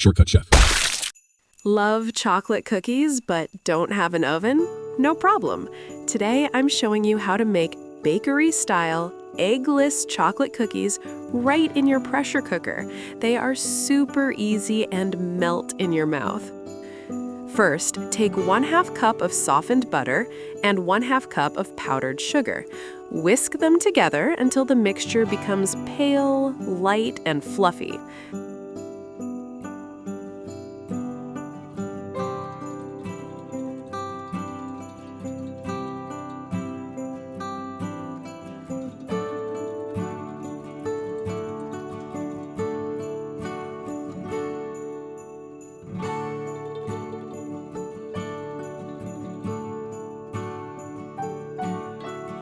Shortcut Chef. Love chocolate cookies but don't have an oven? No problem. Today I'm showing you how to make bakery-style, eggless chocolate cookies right in your pressure cooker. They are super easy and melt in your mouth. First, take 1/2 cup of softened butter and 1/2 cup of powdered sugar. Whisk them together until the mixture becomes pale, light, and fluffy.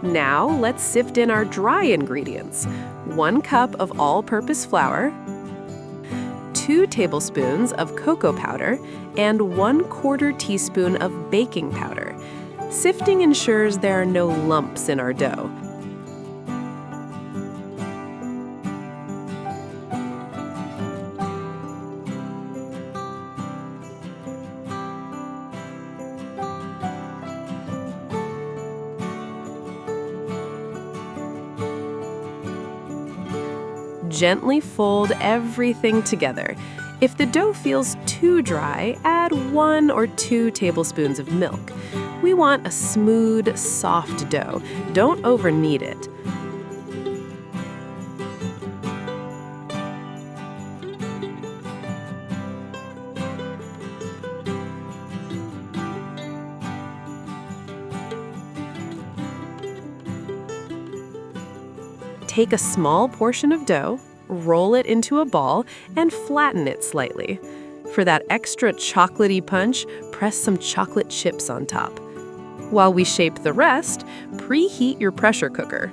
Now, let's sift in our dry ingredients. 1 cup of all-purpose flour, 2 tablespoons of cocoa powder, and 1/4 teaspoon of baking powder. Sifting ensures there are no lumps in our dough. Gently fold everything together. If the dough feels too dry, add 1 or 2 tablespoons of milk. We want a smooth, soft dough. Don't over-knead it. Take a small portion of dough, roll it into a ball, and flatten it slightly. For that extra chocolatey punch, press some chocolate chips on top. While we shape the rest, preheat your pressure cooker.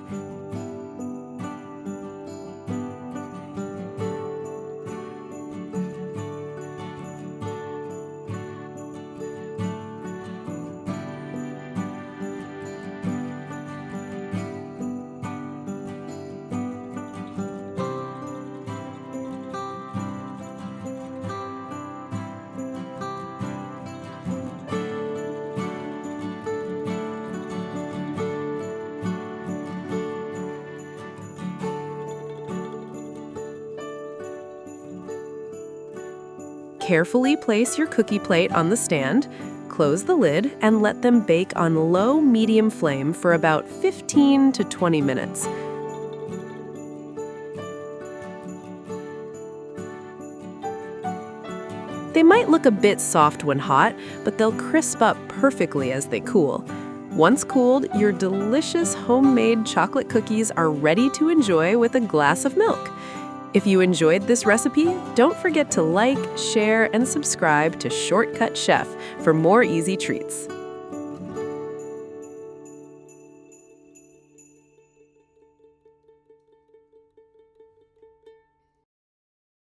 Carefully place your cookie plate on the stand, close the lid, and let them bake on low-medium flame for about 15 to 20 minutes. They might look a bit soft when hot, but they'll crisp up perfectly as they cool. Once cooled, your delicious homemade chocolate cookies are ready to enjoy with a glass of milk. If you enjoyed this recipe, don't forget to like, share, and subscribe to Shortcut Chef for more easy treats.